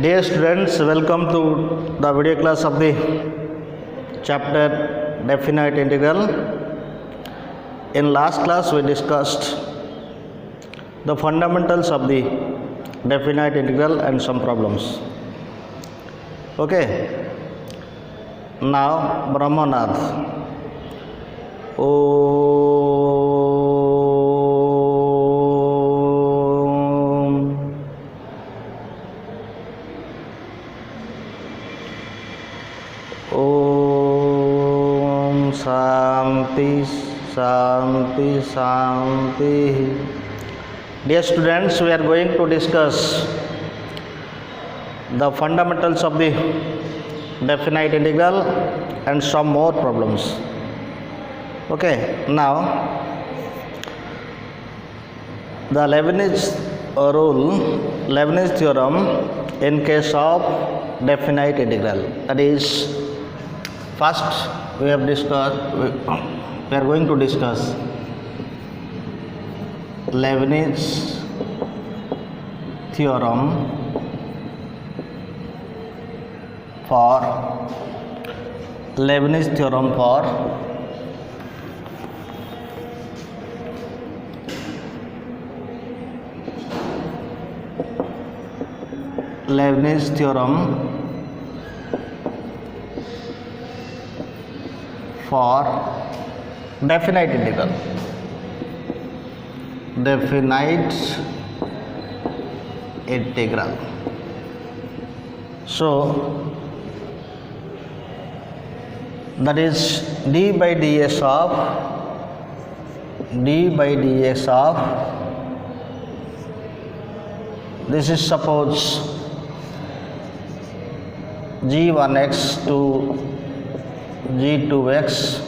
Dear students, welcome to the video class of the chapter Definite Integral. In last class we discussed the fundamentals of the definite integral and some problems. Okay. Now Brahmanad. Shanti, Shanti, Shanti. Dear students, we are going to discuss the fundamentals of the definite integral and some more problems. Okay, now the Leibniz rule, Leibniz theorem in case of definite integral. That is, first we are going to discuss Leibniz theorem for Leibniz theorem for Leibniz theorem for definite integral. Definite integral. So that is d by dx of this is suppose g1x to g2x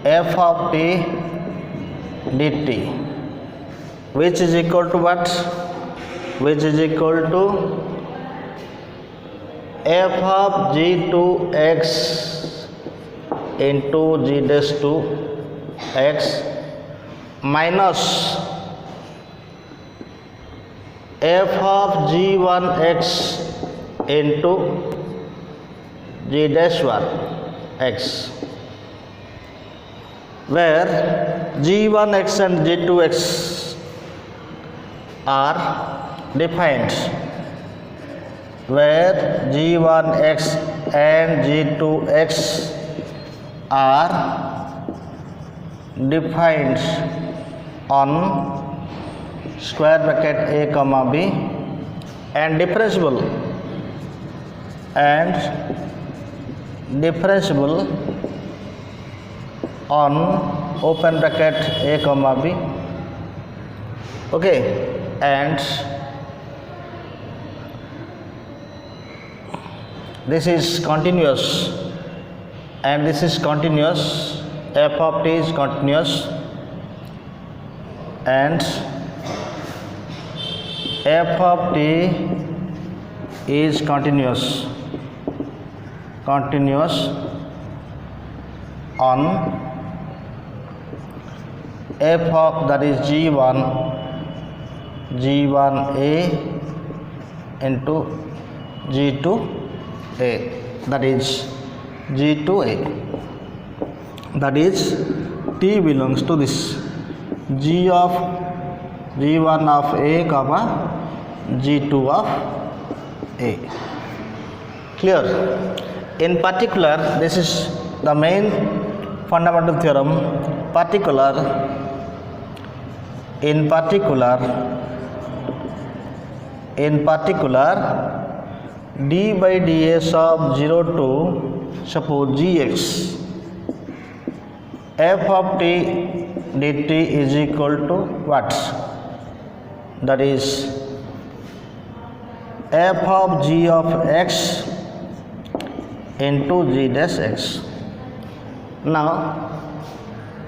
f of t dt, which is equal to what? Which is equal to f of g2x into g dash 2x minus f of g1x into g dash 1 x, where g1x and g2x are defined, where g1x and g2x are defined on square bracket a comma b and differentiable on open bracket a comma b. Okay, and this is continuous and this is continuous, f of t is continuous and f of t is continuous on f of, that is g1a into g2a, that is g2a, that is t belongs to this g1 of a comma g2 of a. Clear? In particular, this is the main fundamental theorem. In particular, d by ds of 0 to suppose gx, f of t dt is equal to what? That is f of g of x into g dash x. Now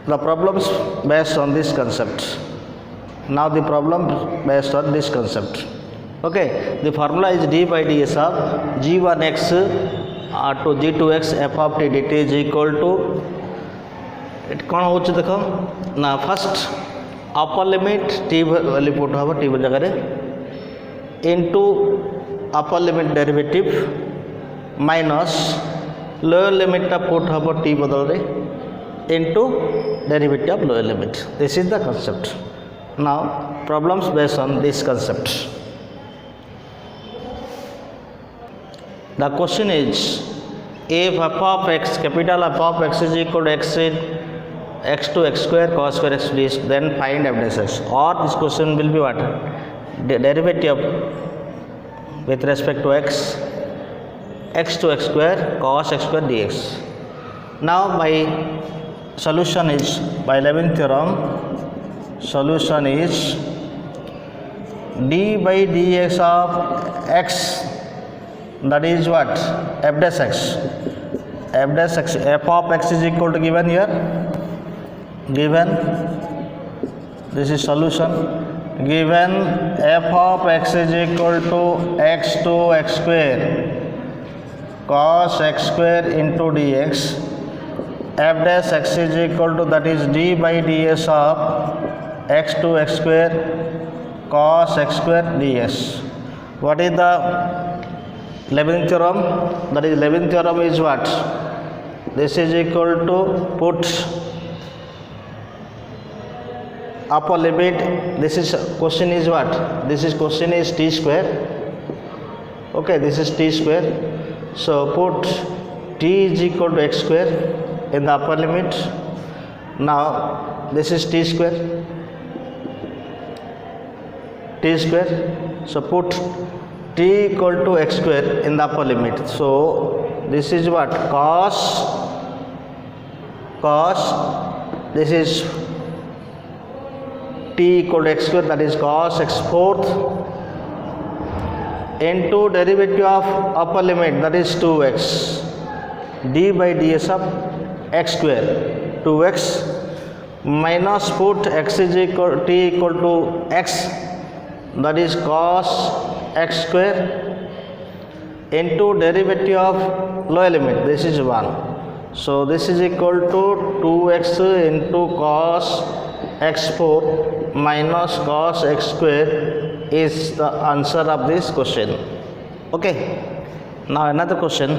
the problems based on this concept. Okay, the formula is d by ds of g1x to g2x f of t dt is equal to, it कौन हो देखो ना, first upper limit T value put हम T जगह into upper limit derivative minus lower limit टा put हबो t बदल रे into derivative of lower limit. This is the concept. Now problems based on this concept. The question is, if f of x, capital F of x is equal to x in x to x square cos square x d, then find f dash x. Or this question will be what? The derivative with respect to x, x to x square cos x square dx. Now my solution is, by Leibniz theorem, solution is d by dx of x, that is what? F dash x. F dash x, f of x is equal to given here, given, this is solution, given f of x is equal to x to x square cos x square into dx, f dash x is equal to, that is d by ds of x to x square cos x square ds. What is the Leibniz theorem? That is, Leibniz theorem is what? This is equal to, put upper limit, this is question is what? This is question is t square. Okay, this is t square. So put t is equal to x square in the upper limit. Now this is t square. T square. So put t equal to x square in the upper limit. So this is what? Cos, this is t equal to x square, that is cos x fourth, into derivative of upper limit, that is 2x, d by ds of x square, 2x, minus put x is equal, t equal to x, that is cos x square, into derivative of lower limit, this is 1. So this is equal to 2x into cos x4 minus cos x square is the answer of this question. Okay, now another question.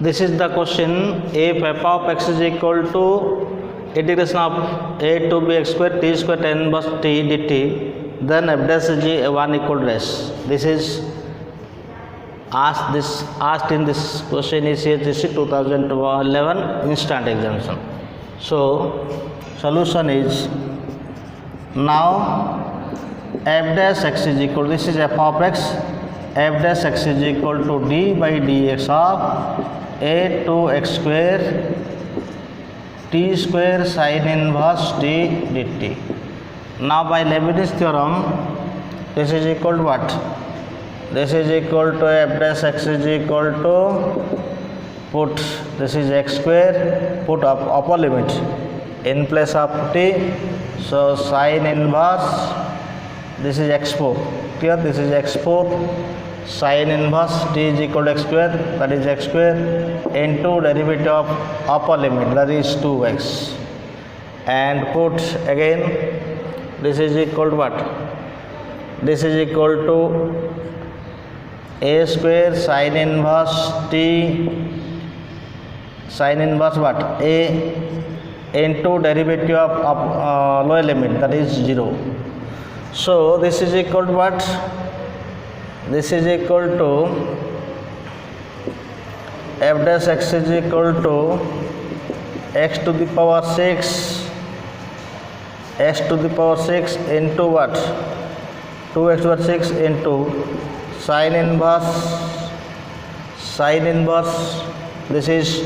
This is the question, if f of x is equal to integration of a to b x square t square tan inverse t dt, then f dash is 1 equal to s. This is asked in this question is CHSC 2011 instant examination. So solution is, now f dash x is equal, this is f of x, f dash x is equal to d by dx of a to x square t square sin inverse t dt. Now by Leibniz theorem, this is equal to what? This is equal to f dash x is equal to, put this is x square, put up upper limit in place of t, so sin inverse, this is x4, here this is x4, sin inverse t is equal to x square, that is x square, into derivative of upper limit, that is 2x, and put again, this is equal to what? This is equal to a square sin inverse t, sin inverse what? A into derivative of lower limit, that is 0. So this is equal to what? This is equal to f dash x is equal to x to the power 6, x to the power 6 into what? 2x to the power 6 into sin inverse, this is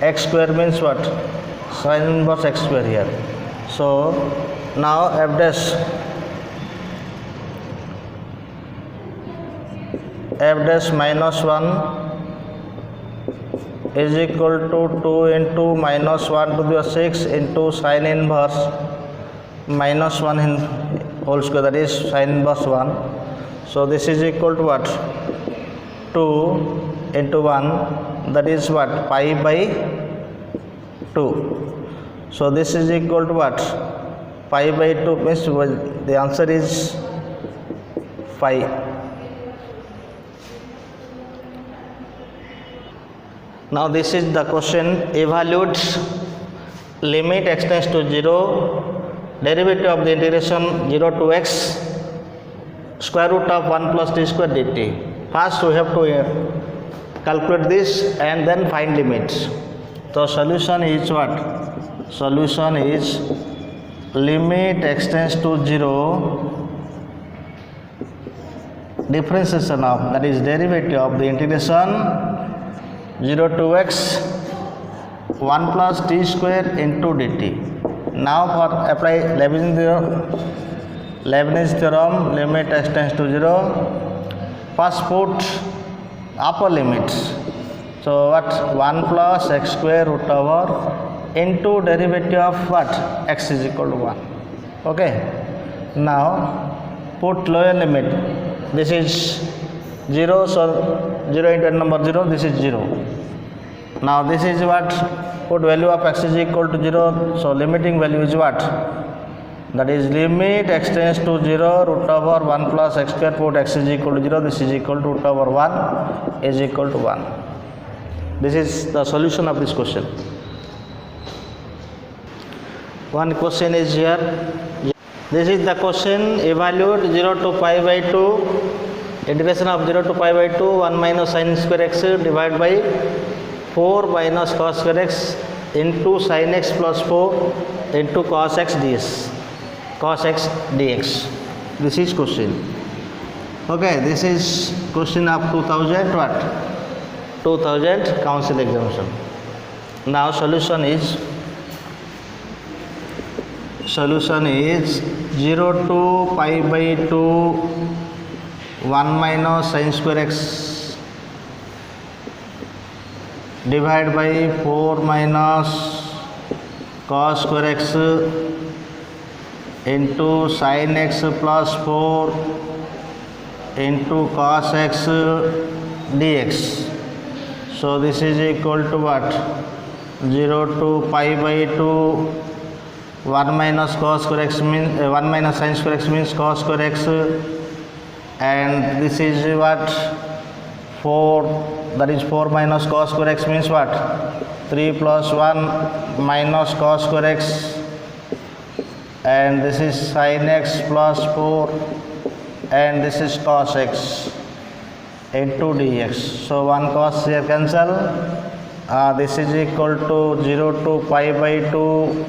x square means what? Sin inverse x square here. So now f dash minus 1 is equal to 2 into minus 1 to the power 6 into sin inverse minus 1 in whole square, that is sin inverse 1. So this is equal to what? 2 into 1, that is what? Pi by 2. So this is equal to what? pi by 2 means the answer is 5. Now this is the question. Evaluate limit x tends to 0, derivative of the integration 0 to x, square root of 1 plus t square dt. First we have to calculate this and then find limits. So solution is what? Solution is limit x tends to 0, differentiation of, that is derivative of the integration 0 to x 1 plus t square into dt. Now for apply Leibniz theorem, limit x tends to 0, first put upper limit. So what? 1 plus x square root over into derivative of what? X is equal to 1. Okay. Now put lower limit. This is 0, so 0 into n number 0, this is 0. Now this is what? Put value of x is equal to 0, so limiting value is what? That is limit x tends to 0, root over 1 plus x square, put x is equal to 0, this is equal to root over 1 is equal to 1. This is the solution of this question. One question is here. This is the question. Evaluate 0 to pi by 2, integration of 0 to pi by 2, 1 minus sin square x divided by 4 minus cos square x into sin x plus 4 into cos x dx. Cos x dx. This is question. Okay, this is question of 2000 what? 2000 council examination. Now solution is 0 to pi by 2 1 minus sin square x divided by 4 minus cos square x into sin x plus 4 into cos x dx. So this is equal to what? 0 to pi by 2 1 minus cos square x means 1 minus sin square x means cos square x, and this is what? 4, that is 4 minus cos square x means what? 3 plus 1 minus cos square x, and this is sin x plus 4, and this is cos x into dx. So 1 cos here cancel. This is equal to 0 to pi by 2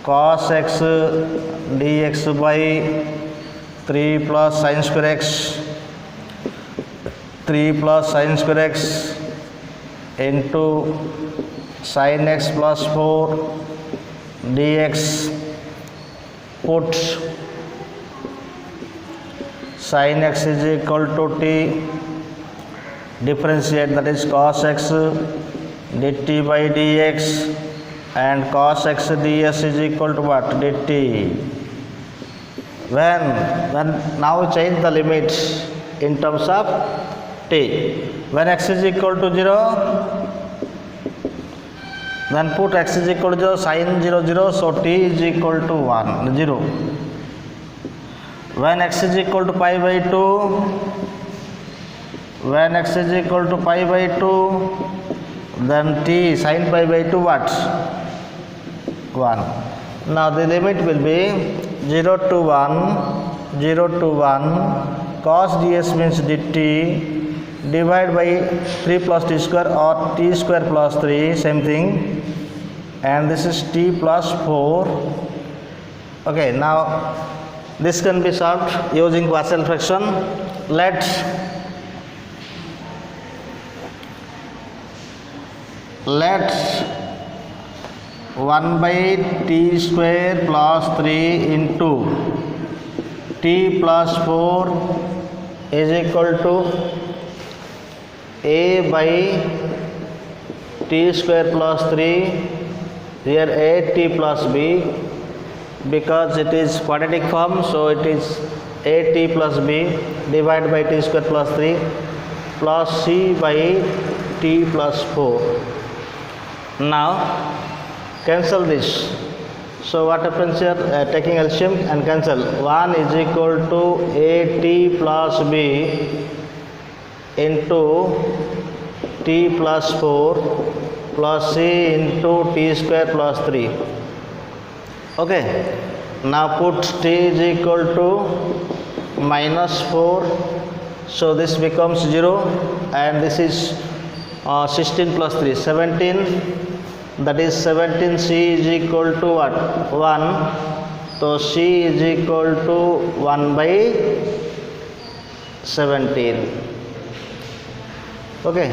cos x dx by 3 plus sin square x, 3 plus sin square x into sin x plus 4 dx. Put sin x is equal to t, differentiate, that is cos x dt by dx, and cos x ds is equal to what? Dt. When now change the limit in terms of t. When x is equal to 0, then put x is equal to 0, sin 0 0, so t is equal to 1 0. When x is equal to pi by 2, when x is equal to pi by 2, then t sin pi by 2 what? 1. Now the limit will be 0 to 1, 0 to 1, cos ds means dt, divide by 3 plus t square or t square plus 3, same thing, and this is t plus 4. Okay, now this can be solved using partial fraction. Let 1 by t square plus 3 into t plus 4 is equal to a by t square plus 3, here a t plus b, because it is quadratic form, so it is a t plus b divided by t square plus 3 plus c by t plus 4. Now cancel this. So what happens here? Taking LCM and cancel. 1 is equal to AT plus B into T plus 4 plus C into T square plus 3. Okay. Now put T is equal to minus 4. So this becomes 0 and this is 16 plus 3, 17. That is 17. C is equal to what? 1. So C is equal to 1 by 17. Okay.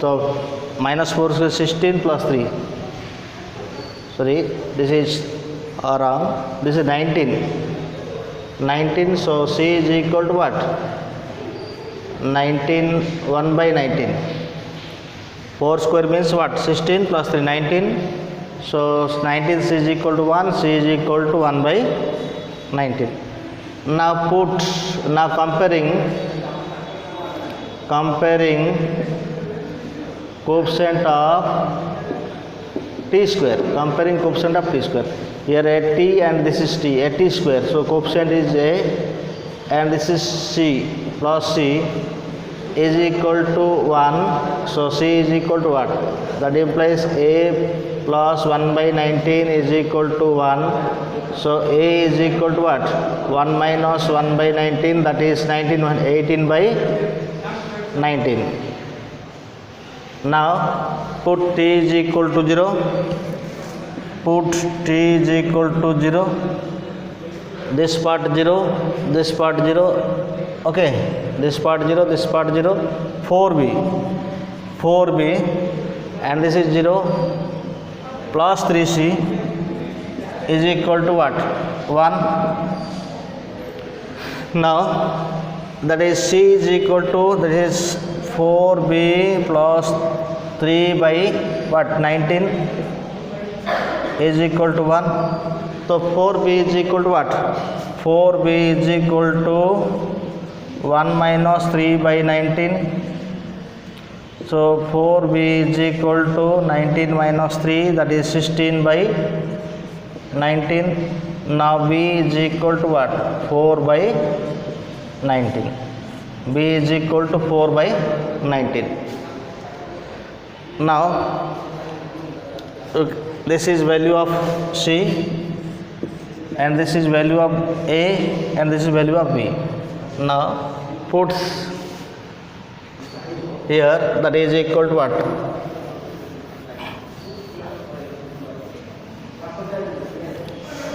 So minus 4 is 16 plus 3. Sorry, this is wrong. This is 19. 19. So C is equal to what? 19. 1 by 19. 4 square means what? 16 plus 3, 19. So 19 C is equal to 1, C is equal to 1 by 19. Now comparing coefficient of T square, comparing coefficient of T square. Here a T and this is T, a T square. So coefficient is A and this is C plus C is equal to 1. So C is equal to what? That implies A plus 1 by 19 is equal to 1. So A is equal to what? 1 minus 1 by 19, that is 18 by 19. Now put T is equal to 0. Put T is equal to 0. This part 0, this part 0. Okay. This part 0, this part 0. 4b and this is 0 plus 3c is equal to what? 1. Now that is C is equal to, that is 4b plus 3 by what? 19 is equal to 1. So 4b is equal to what? 4b is equal to 1 minus 3 by 19. So 4b is equal to 19 minus 3, that is 16 by 19. Now b is equal to what? 4 by 19. B is equal to 4 by 19. Now this is value of C and this is value of A and this is value of B. Now put here, that is equal to what?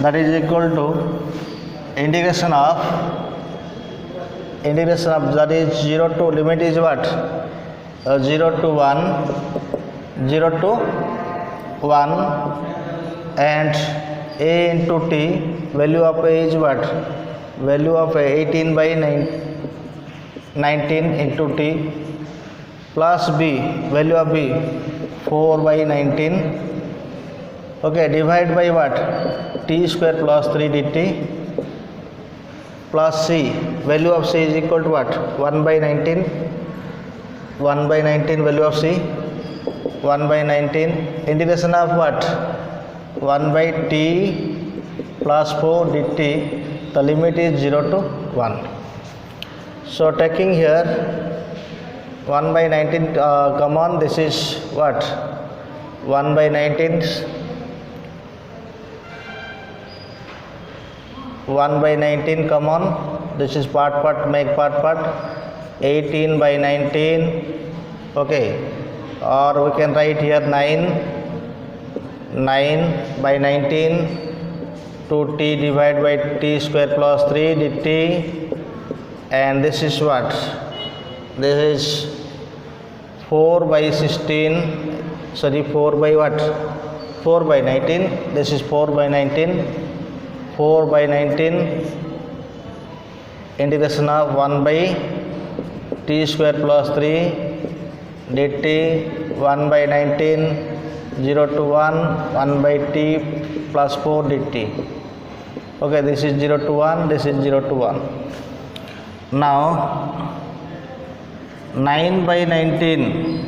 That is equal to integration of that is 0 to, limit is what? 0 to 1, 0 to 1 and A into T, value of A is what? Value of 18 by 19 into T plus B, value of B 4 by 19. Okay, divide by what? T square plus 3 dt plus C, value of C is equal to what? 1 by 19. 1 by 19 value of C, 1 by 19. Integration of what? 1 by T plus 4 dt. The limit is 0 to 1. So taking here 1 by 19 common, this is what? 1 by 19. 1 by 19 common, this is part, make part. 18 by 19. Okay, or we can write here 9 by 19. 2t divided by t square plus 3 dt, and this is what? This is 4 by 16, sorry, 4 by what? 4 by 19. This is 4 by 19. 4 by 19 integration of 1 by t square plus 3 dt, 1 by 19, 0 to 1, 1 by t plus 4 dt. Okay, this is 0 to 1, this is 0 to 1. Now 9 by 19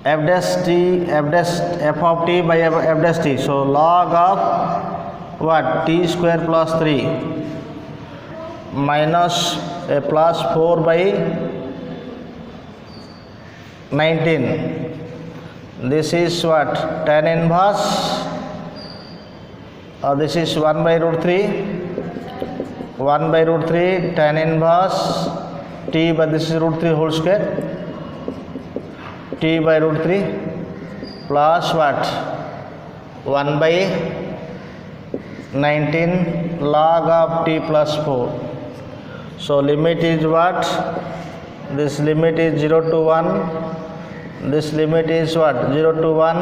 f dash t, f of t by f dash t. So log of what? T square plus 3 minus plus 4 by 19. This is what? Tan inverse, this is 1 by root 3, 1 by root 3 tan inverse t, but this is root 3 whole square, t by root 3 plus what? 1 by 19 log of t plus 4. So limit is what? This limit is 0 to 1, this limit is what? 0 to 1,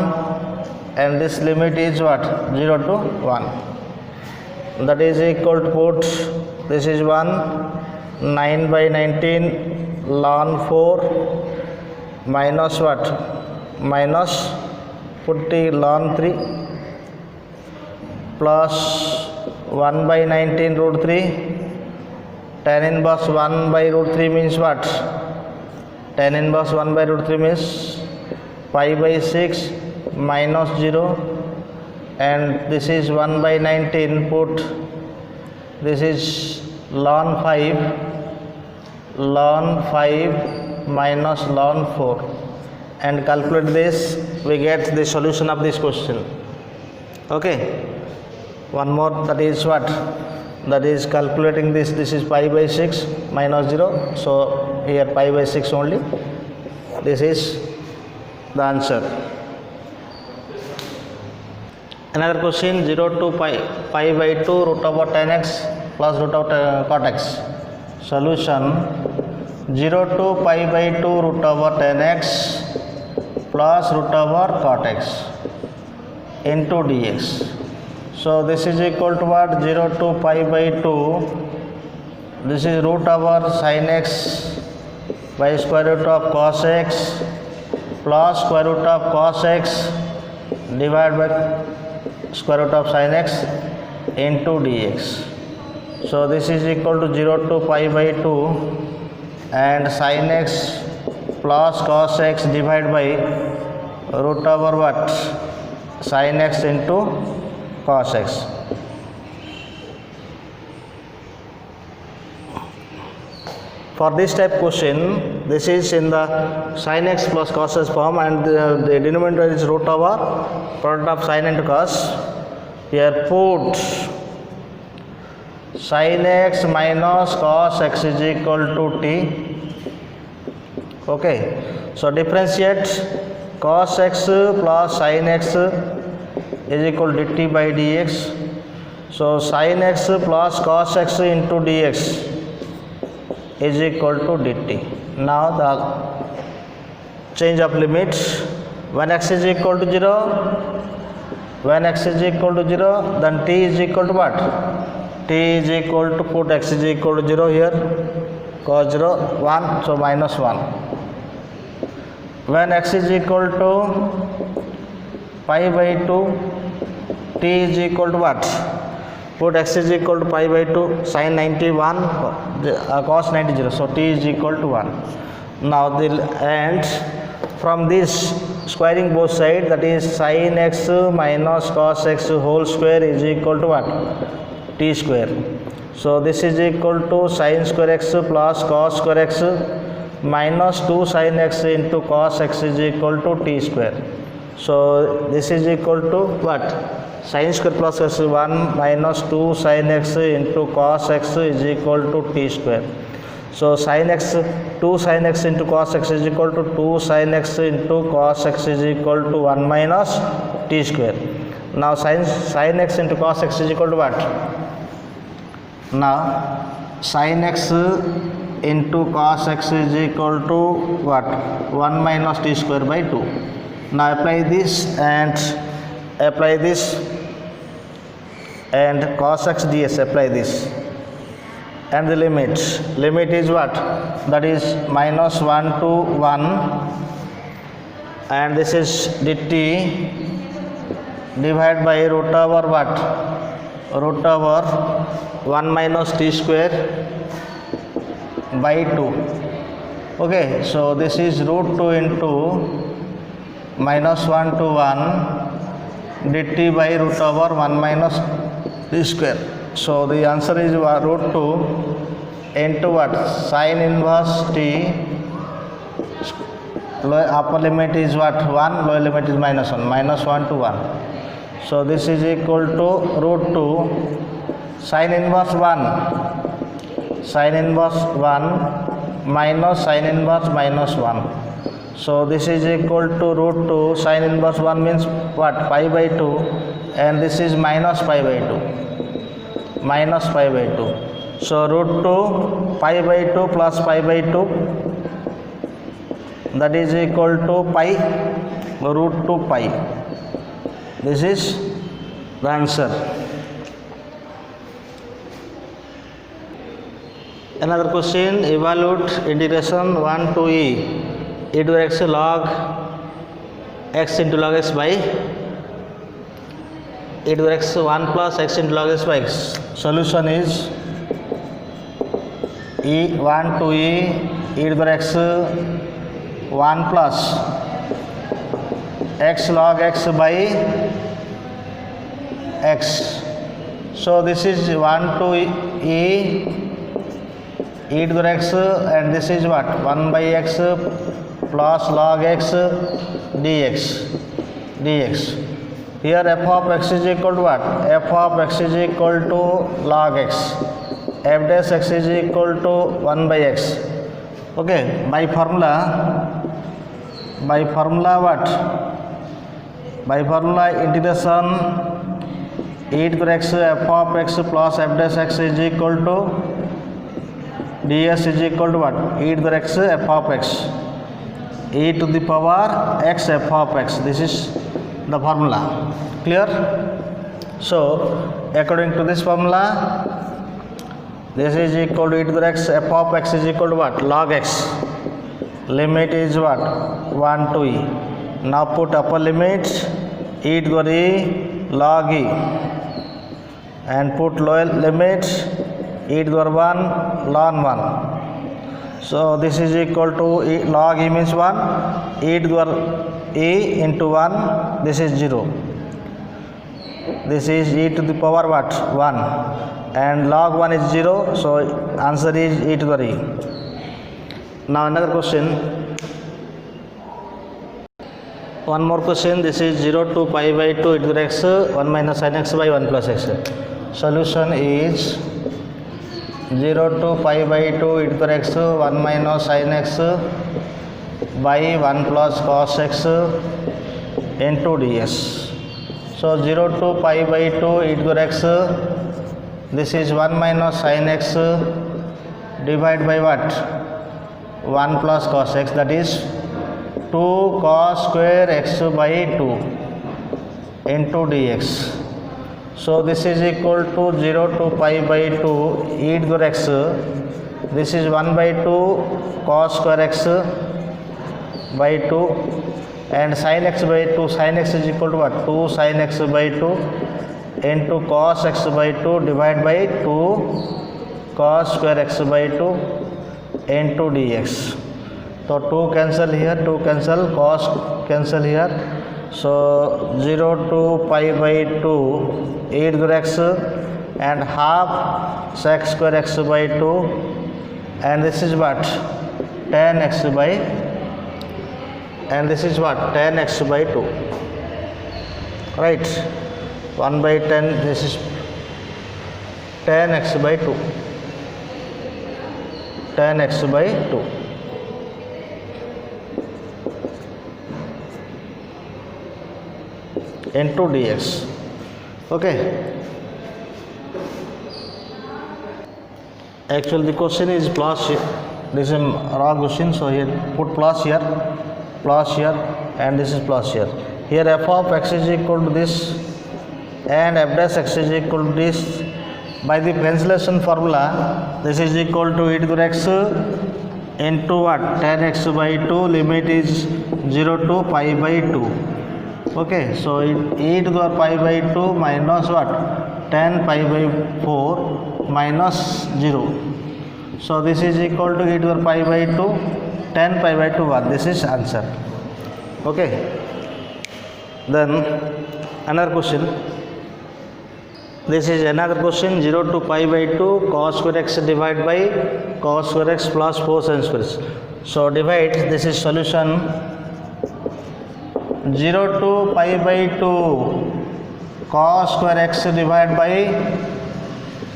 and this limit is what? 0 to 1. That is equal to put, this is 1, 9 by 19 ln 4 minus what? Minus put t ln 3 plus 1 by 19 root 3. Tan inverse 1 by root 3 means what? Tan inverse 1 by root 3 means pi by 6 minus 0, and this is 1 by 19 put, this is ln 5 minus ln 4, and calculate this, we get the solution of this question. Okay, one more, that is what? That is calculating this, this is pi by 6 minus 0, so here pi by 6 only, this is the answer. Another question, 0 to pi by 2 root over tan x plus root over cot x. Solution, 0 to pi by 2 root over tan x plus root over cot x into dx. So this is equal to what? 0 to pi by 2, this is root over sin x by square root of cos x plus square root of cos x divided by square root of sin x into dx. So this is equal to 0 to pi by 2 and sin x plus cos x divided by root over what? Sin x into cos x. For this type question, this is in the sin x plus cos x form, and the denominator is root over product of sin into cos. Here put sin x minus cos x is equal to t. Okay, so differentiate cos x plus sin x is equal to dt by dx. So sin x plus cos x into dx is equal to dt. Now the change of limits, when x is equal to 0, when x is equal to 0, then t is equal to what? T is equal to, put x is equal to 0 here, cos 0 1, so minus 1. When x is equal to pi by 2, t is equal to what? Put x is equal to pi by 2, sin 91, cos 90, so t is equal to 1. Now the, and from this squaring both sides, that is sin x minus cos x whole square is equal to what? T square. So this is equal to sin square x plus cos square x minus 2 sin x into cos x is equal to t square. So this is equal to what? Sin square plus x 1 minus 2 sin x into cos x is equal to t square. So sin x, 2 sin x into cos x is equal to 2 sin x into cos x is equal to 1 minus t square. Now sin x into cos x is equal to what? Now sin x into cos x is equal to what? 1 minus t square by 2. Now apply this and apply this, and cos x ds, apply this, and the limit is what? That is minus 1 to 1, and this is dt divided by root over what? Root over 1 minus t square by 2. Okay, so this is root 2 into minus 1 to 1 dt by root over 1 minus t square. So the answer is root 2 into what? Sin inverse t. Upper limit is what? 1, lower limit is minus 1, minus 1 to 1. So this is equal to root 2 sin inverse 1 minus sin inverse minus 1. So this is equal to root 2 sin inverse 1 means what? Pi by 2, and this is minus pi by 2. So root 2 pi by 2 plus pi by 2, that is equal to pi root 2 pi. This is the answer. Another question, evaluate integration 1 to e to x log x into log x by e to x 1 plus x into log x by x. Solution is e 1 to e to the x 1 plus x log x by x. So this is 1 to e to the x, and this is what? 1 by x plus log x dx. Here f of x is equal to what? F of x is equal to log x. F dash x is equal to 1 by x. Okay, by formula what? By formula integration e to the x f of x plus f dash x is equal to ds is equal to what? E to the x f of x, e to the power x f of x. This is the formula. Clear? So according to this formula, this is equal to e to the x f of x is equal to what? Log x. Limit is what? 1 to e. Now put upper limit e to the e log e, and put lower limit e to the 1 ln 1. So this is equal to e, log e means 1, e to the e into 1, this is 0. This is e to the power what? 1, and log 1 is 0, so answer is e to the e. Now another question, one more question. This is 0 to pi by 2 e to the x 1 minus sin x by 1 plus x. Solution is 0 to pi by 2 e to the x 1 minus sin x by 1 plus cos x into ds. So 0 to pi by 2 e to the x, this is 1 minus sin x divided by what? 1 plus cos x, that is 2 cos square x by 2 into dx. So this is equal to 0 to pi by 2 e to the x, this is 1 by 2 cos square x by 2, and sin x by 2, sin x is equal to what? 2 sin x by 2 into cos x by 2 divided by 2 cos square x by 2 into dx. So 2 cancel here, 2 cancel, cos cancel here. So 0 to pi by 2 e to the x, and half sec square x by 2, and this is what? Tan x by, and this is what? Tan x by 2. Right? 1 by 10, this is tan x by 2. Tan x by 2. Into dx. Okay. Actually the question is plus here. This is a wrong question, so here put plus here, and this is plus here. Here f of x is equal to this, and f dash x is equal to this. By the cancellation formula, this is equal to e to the x into what? Tan x by 2, limit is 0 to pi by 2. Okay, so e to the pi by 2 minus what? Tan pi by 4 minus 0. So this is equal to e to the pi by 2, tan pi by 2 1. This is answer. Okay. Then another question. This is another question. 0 to pi by 2 cos square x divided by cos square x plus 4 sin square x. So divide. This is solution. 0 to pi by 2 cos square x divided by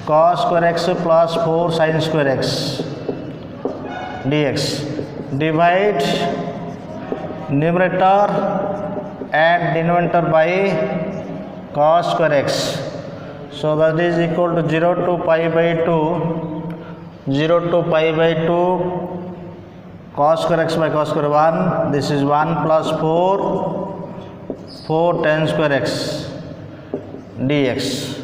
cos square x plus 4 sin square x dx. Divide numerator and denominator by cos square x. So that is equal to 0 to pi by 2, 0 to pi by 2 cos square x by cos square 1. This is 1 plus 4 tan square x dx.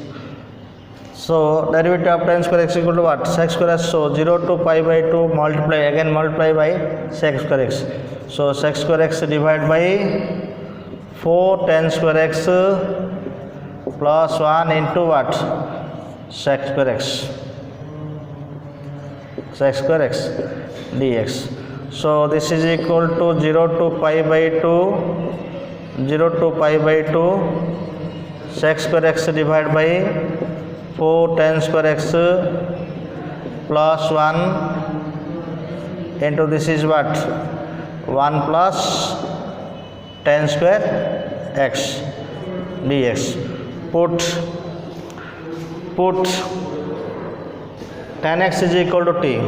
So derivative of tan square x equal to what? Sec square x. So 0 to pi by 2 multiply by sec square x. So sec square x divided by 4 tan square x plus 1 into what? Sec square x. Sec square x dx. So this is equal to 0 to pi by 2, 0 to pi by 2 sec square x divided by 4 tan square x plus 1 into this is what? 1 plus tan square x dx. Put tan x is equal to t.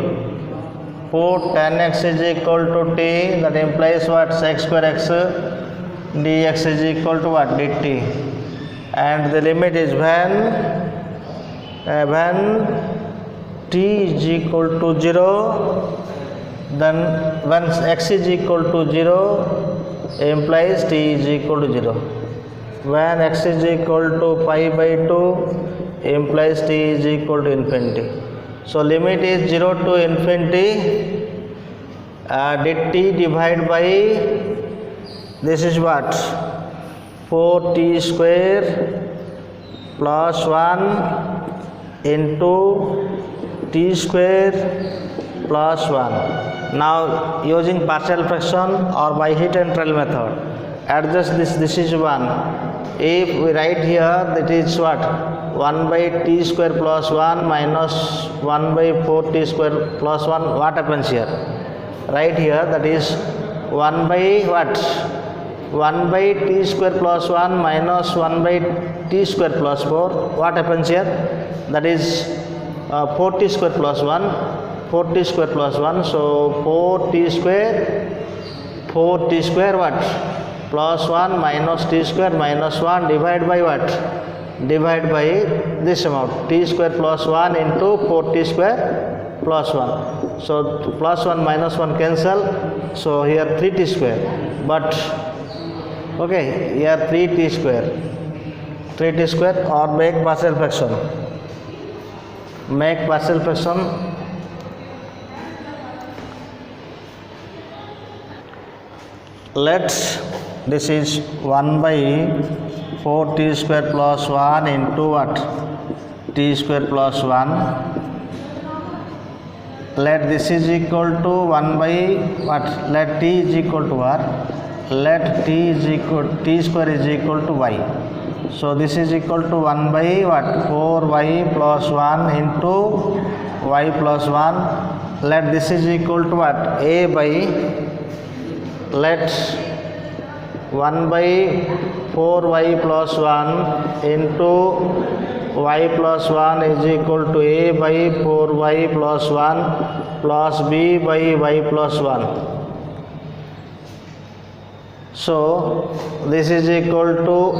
Put tan x is equal to t. That implies what? Sec square x dx is equal to what? dt. And the limit is when t is equal to 0, then when x is equal to 0 implies t is equal to 0. When x is equal to pi by 2 implies t is equal to infinity. So limit is 0 to infinity dt divided by this is what? 4t square plus 1 into t square plus 1. Now using partial fraction or by heat and trial method, adjust this is 1. If we write here, that is what? 1 by t square plus 1 minus 1 by 4t square plus 1. What happens here? Right here, that is 1 by what? 1 by t square plus 1 minus 1 by t square plus 4. What happens here? That is 4t square plus 1. 4t square plus 1. So 4t square what? Plus 1 minus t square minus 1 divided by what? Divide by this amount, t square plus 1 into 4t square plus 1. So plus 1 minus 1 cancel. So here 3t square. But okay, here 3t square or make partial fraction. Make partial fraction. Let's this is 1 by 4t square plus 1 into what? T square plus 1. Let this is equal to 1 by what? Let t is equal to what? Let t square is equal to y. So this is equal to 1 by what? 4y plus 1 into y plus 1. Let this is equal to what? A by let 1 by 4y plus 1 into y plus 1 is equal to a by 4y plus 1 plus b by y plus 1. So this is equal to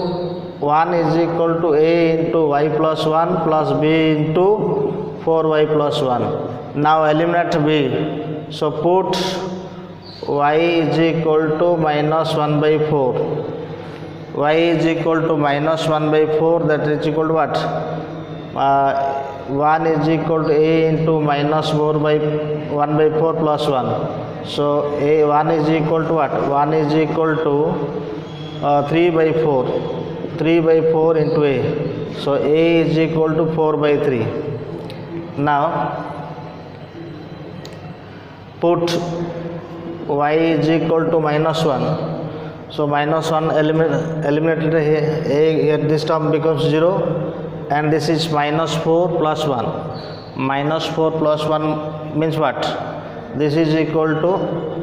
1 is equal to a into y plus 1 plus b into 4y plus 1. Now eliminate b. So put y is equal to minus 1 by 4. Y is equal to minus 1 by 4, that is equal to what? 1 is equal to a into minus 4 by 1 by 4 plus 1. So a 1 is equal to what? 1 is equal to 3 by 4. 3 by 4 into a. So a is equal to 4 by 3. Now put y is equal to minus 1. So minus 1 eliminated here, this term becomes 0, and this is minus 4 plus 1. Minus 4 plus 1 means what? This is equal to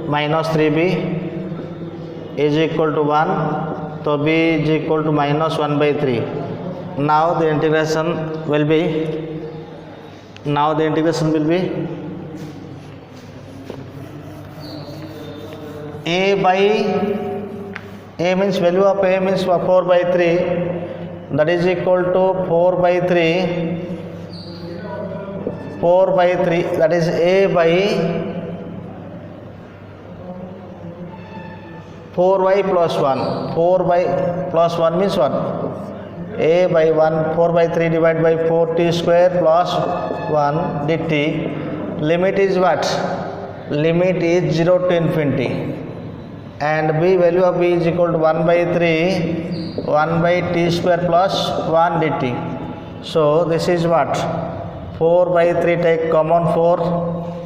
minus 3b is equal to 1. So b is equal to minus 1 by 3. Now the integration will be a by a means value of a means 4 by 3, that is equal to 4 by 3, that is a by 4y plus 1. 4y plus 1 means what? A by 1, 4 by 3 divided by 4t square plus 1 dt. Limit is what? Limit is 0 to infinity. And b, value of b is equal to 1 by 3, 1 by t square plus 1 dt. So this is what? 4 by 3, take common 4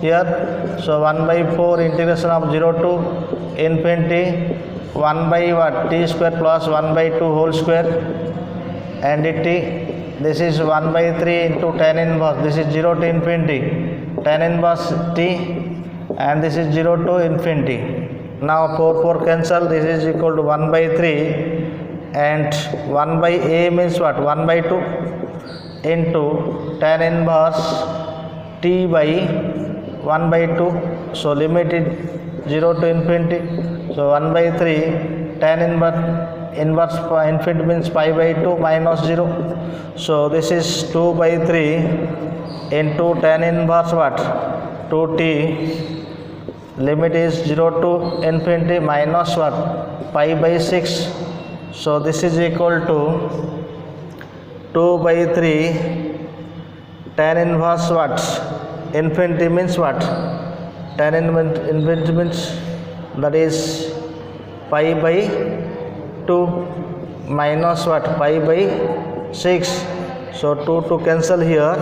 here. So 1 by 4 integration of 0 to infinity, 1 by what? T square plus 1 by 2 whole square, and dt. This is 1 by 3 into tan inverse. This is 0 to infinity, tan inverse t, and this is 0 to infinity. Now 4 cancel. This is equal to 1 by 3, and 1 by a means what? 1 by 2 into tan inverse t by 1 by 2. So limit is 0 to infinity. So 1 by 3 tan inverse infinity means pi by 2 minus 0. So this is 2 by 3 into tan inverse what? 2t. Limit is 0 to infinity minus what? Pi by 6. So this is equal to 2 by 3 tan inverse what? Infinity means what? Tan infinity means, that is pi by 2 minus what? Pi by 6. So 2 to cancel here.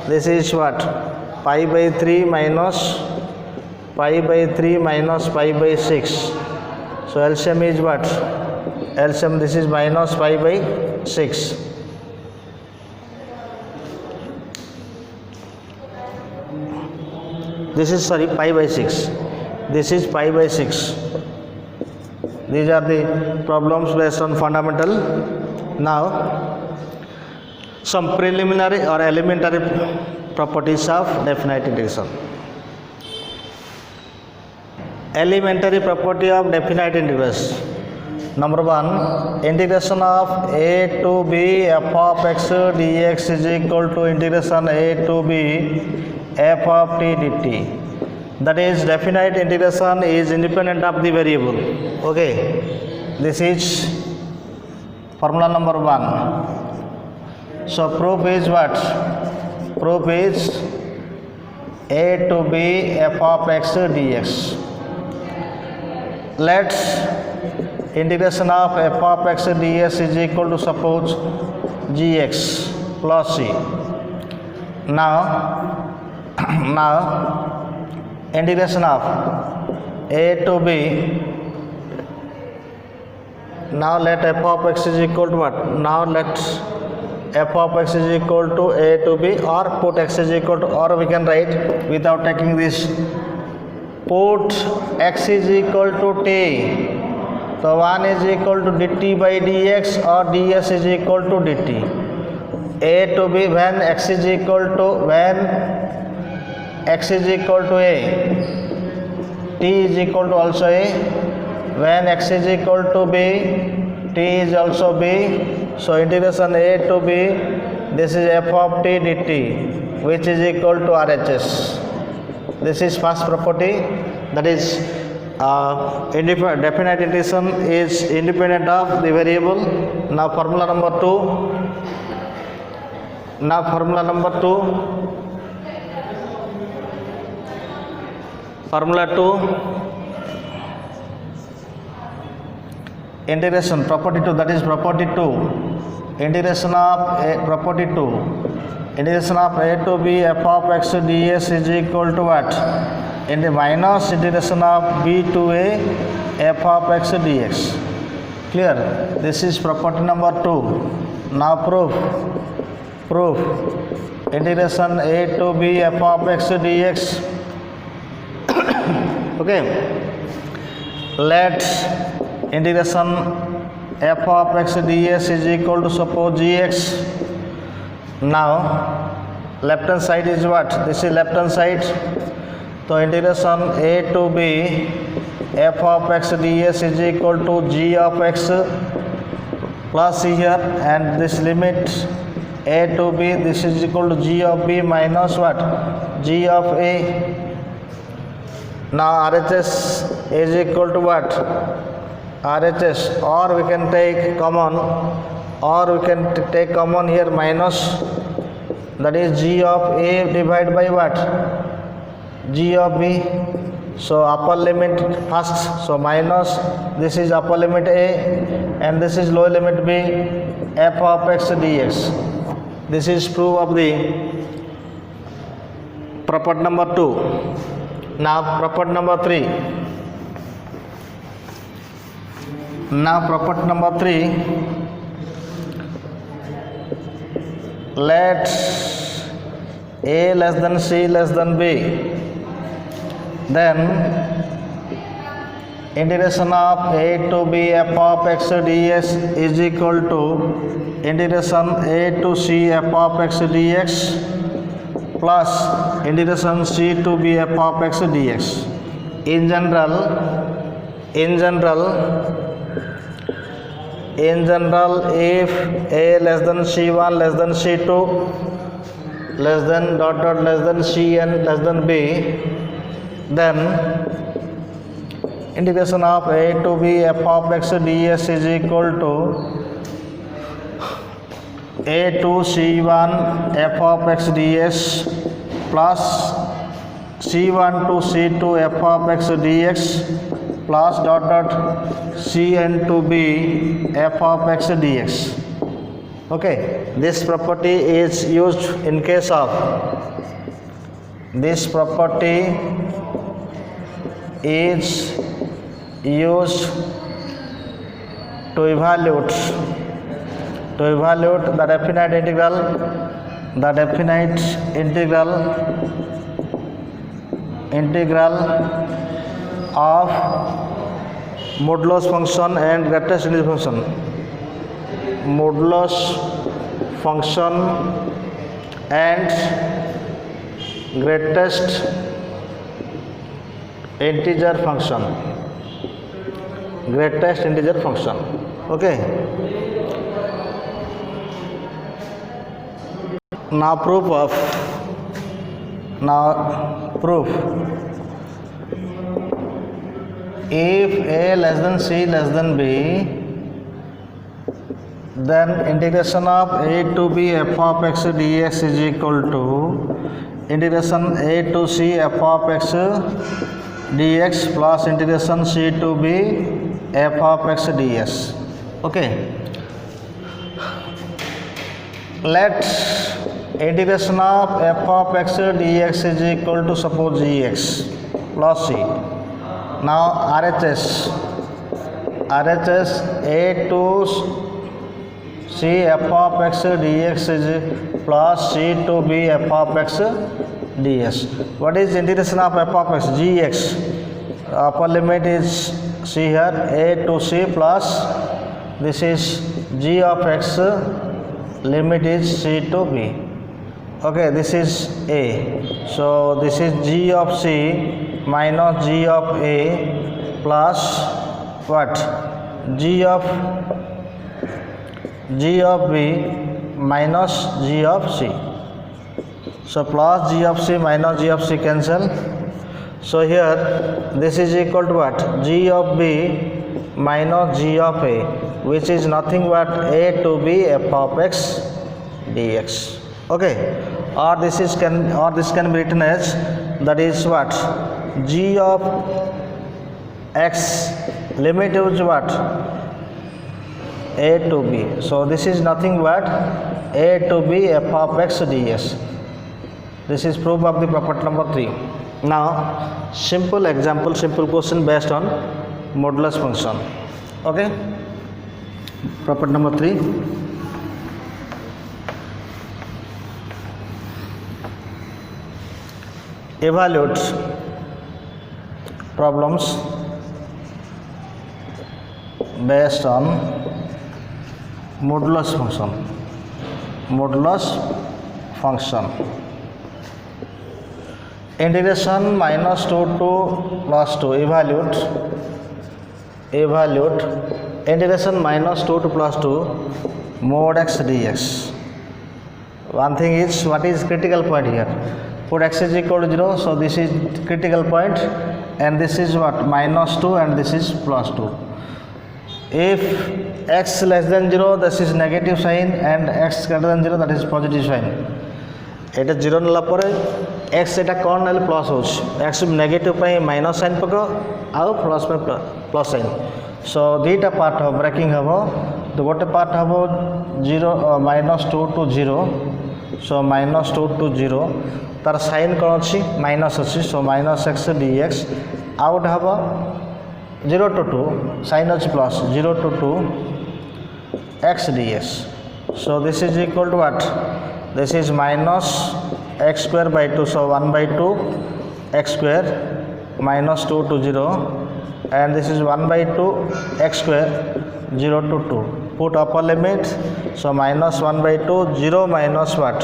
This is what? Pi by 3 minus pi by 3 minus pi by 6. So LCM is what? LCM, this is minus pi by 6. This is pi by 6. This is pi by 6. These are the problems based on fundamental. Now some preliminary or elementary properties of definite integration. Elementary property of definite integration. Number 1, integration of a to b f of x dx is equal to integration a to b f of t dt. That is, definite integration is independent of the variable. Okay, this is formula number 1. So proof is what? Proof is a to b f of x dx. Let's integration of f of x ds is equal to, suppose, gx plus c. Now integration of a to b. Now let f of x is equal to what? Now let f of x is equal to a to b, or put x is equal to, or we can write without taking this, put x is equal to t. So 1 is equal to dt by dx, or ds is equal to dt. A to b when x is equal to, a, t is equal to also a. When x is equal to b, t is also b. So integration a to b, this is f of t dt, which is equal to RHS. This is first property, that is definite integration is independent of the variable. Now formula number 2. Integration property 2, that is property 2. Integration of a to b f of x ds is equal to what? In the minus integration of b to a f of x dx. Clear? This is property number 2. Now proof. Integration a to b f of x dx. Okay. Let integration f of x ds is equal to suppose gx. Now left hand side is what? This is left hand side. So integration a to b f of x ds is equal to g of x plus here, and this limit a to b, this is equal to g of b minus what? G of a. Now RHS is equal to what? RHS, or we can take common, here minus, that is g of a divided by what? G of b. So upper limit first, so minus, this is upper limit a and this is lower limit b, f of x dx. This is proof of the property number 2. Now property number 3. Now property number 3. Let a less than c less than b. Then integration of a to b f of x dx is equal to integration a to c f of x dx plus integration c to b f of x dx. In general, if a less than c1 less than c2 less than less than cn less than b, then integration of a to b f of x ds is equal to a to c1 f of x ds plus c1 to c2 f of x dx plus cn to b f of x dx. Okay, this property is used in case of this property is used to evaluate the definite integral of modulus function and greatest integer function. Modulus function and greatest integer function. Okay. Now proof. If a less than c less than b, then integration of a to b f of x dx is equal to integration a to c f of x dx plus integration c to b f of x ds. Okay. Let integration of f of x dx is equal to suppose gx plus c. Now RHS a to c f of x dx is plus c to b f of x ds. What is integration of f of x? Gx. Upper limit is c here, a to c plus this is g of x, limit is c to b. Okay, this is a. So this is g of c minus g of a plus what? G of b minus g of c. So plus g of c minus g of c cancel. So here this is equal to what? G of b minus g of a, which is nothing but a to b f of x dx. Okay, or this can be written as, that is what? G of x, limit is what? A to b. So this is nothing but a to b f of x ds. This is proof of the property number 3. Now simple example, simple question based on modulus function. Okay. Property number 3. Evaluate problems based on modulus function. Modulus function. Integration -2 to +2. Evaluate integration -2 to +2 mod x dx. One thing is, what is critical point here? Put x is equal to 0, so this is critical point, and this is what? -2, and this is +2. If x less than 0, this is negative sign, and x greater than 0, that is positive sign. এটা 0 ନେଲା ପରେ x এটা କ'ଣ ନେଲେ plus ହେଉଛି, x negative ପାଇଁ minus sign ପକାଅ, ଆଉ ପ୍ଲସ୍ ପାଇଁ ପ୍ଲସ୍ ସାଇନ୍. ସୋ ଦୁଇଟା ପାର୍ଟ ହେବ, ବ୍ରେକିଂ ହେବ. ତ ଗୋଟେ ପାର୍ଟ ହେବ 0 -2 to 0. ସୋ -2 to 0, ତାର ସାଇନ୍ କ'ଣ ଅଛି? ମାଇନସ୍ ଅଛି. So -x dx. ଆଉ ଗୋଟେ ହେବ 0 to 2, ସାଇନ୍ ଅଛି plus, 0 to 2 x dx. So this is equal to what? This is -x square by 2, so 1/2 x square, -2 to 0, and this is 1/2 x square, 0 to 2. Put upper limit, so -1/2, 0 minus what?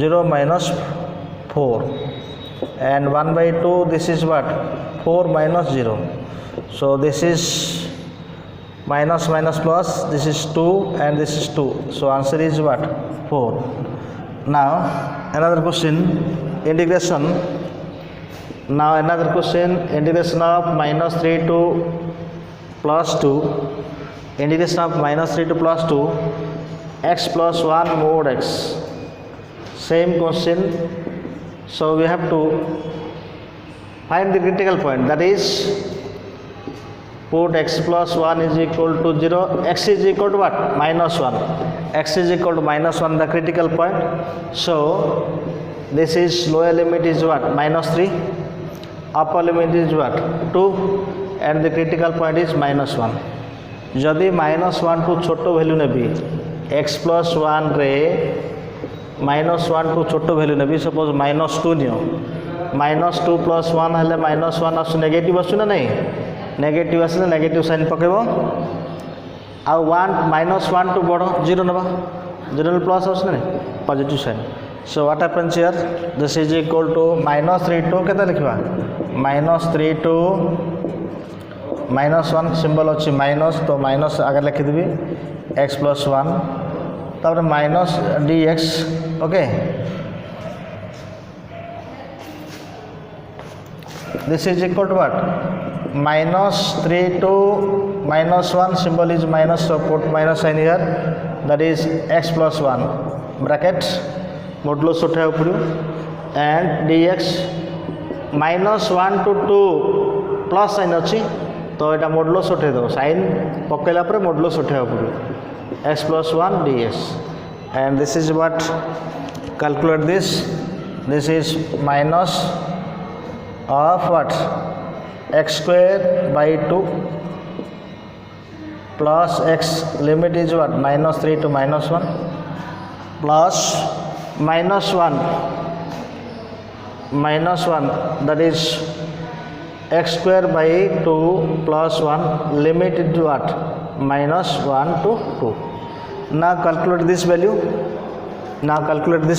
0 minus 4, and 1/2, this is what? 4 minus 0. So this is minus plus, this is 2, and this is 2. So answer is what? 4. Now another question, integration. Now another question, integration of -3 to +2. Integration of -3 to +2, x plus 1 mod x. Same question. So we have to find the critical point, that is, put x plus 1 is equal to 0, x is equal to what? -1. X is equal to -1, the critical point. So this is lower limit is what? -3, upper limit is what? 2, and the critical point is -1. जदि -1 to छोट value नेबी, x plus 1 रे -1 to छोट value नेबी, suppose -2 neo, -2 plus 1 हेले -1 आस negative आसु ना नहीं, negative आसले negative sign पकेबो, आ 1 टू बड़ 0 नबा, 0 प्लस आस ना positive sign. So what happens here? This is equal to -3 to केते लिखबा? -3 टू -1 सिंबल अच्छी माइनस, तो माइनस आगे लिखिदेवी x plus 1, तापर minus dx. Okay, this is equal to what? -3 to -1, symbol is minus, so put minus sign here, that is x plus 1 bracket modulus उठाए ऊपर, and dx -1 to 2 plus sign अच्छी, तो यहाँ modulus उठे दो, sign पकेला पर modulus उठाए ऊपर, x plus 1 dx, and this is what? Calculate this. This is minus of what? X square by 2 plus x limit is what? -3 to -1 plus -1, that is x square by 2 plus 1, limit is what? -1 to 2. Now calculate this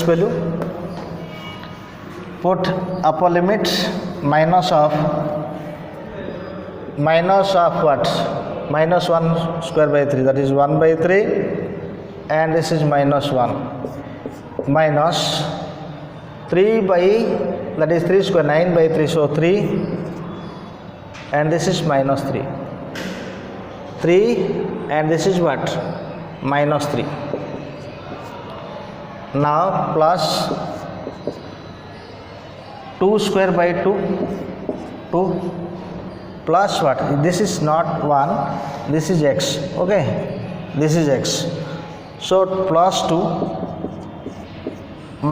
value. Put upper limit minus of what? -1 square by 3, that is 1/3, and this is -1, minus 3 by, that is 3 square, 9/3, so 3, and this is -3, and this is what? -3. Now plus 2 square by 2, plus what? This is not 1, this is x. Okay, this is x. So plus 2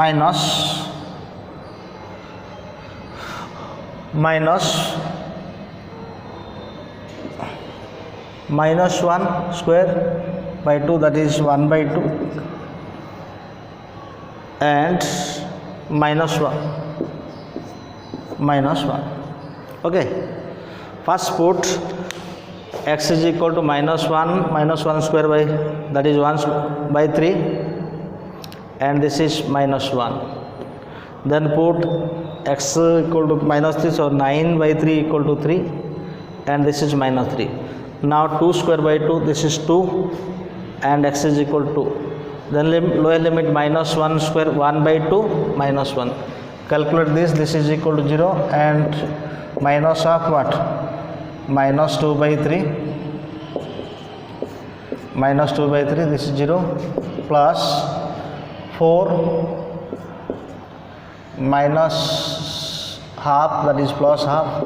minus minus 1 square by 2, that is 1 by 2, and minus 1. Okay, first put x is equal to minus 1 square by, that is 1 by 3, and this is minus 1. Then put x equal to minus 3, so 9 by 3 equal to 3, and this is minus 3. Now 2 square by 2, this is 2, and x is equal to 2. Then lower limit minus 1 square, 1 by 2 minus 1. Calculate this is equal to 0, and minus of what? Minus 2 by 3, this is 0, plus 4 minus half, that is plus half,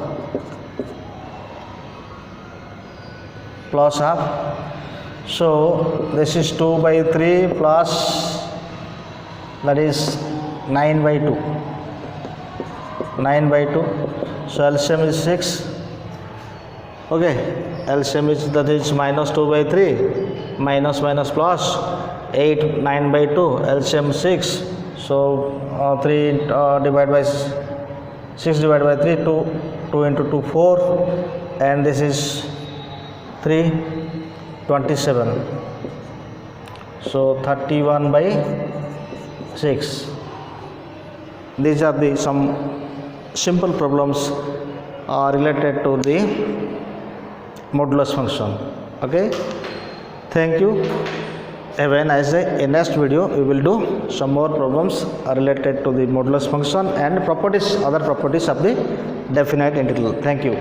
so this is 2 by 3 plus, that is 9 by 2, so LCM is 6. Okay, LCM is, that is minus 2 by 3 minus plus 8, 9 by 2, LCM 6. So 3 divided by 6 divided by 3, 2 into 2, 4, and this is 3, 27. So 31 by 6. These are the some simple problems related to the modulus function. Okay, thank you. Have a nice day. In next video we will do some more problems related to the modulus function and properties, other properties of the definite integral. Thank you.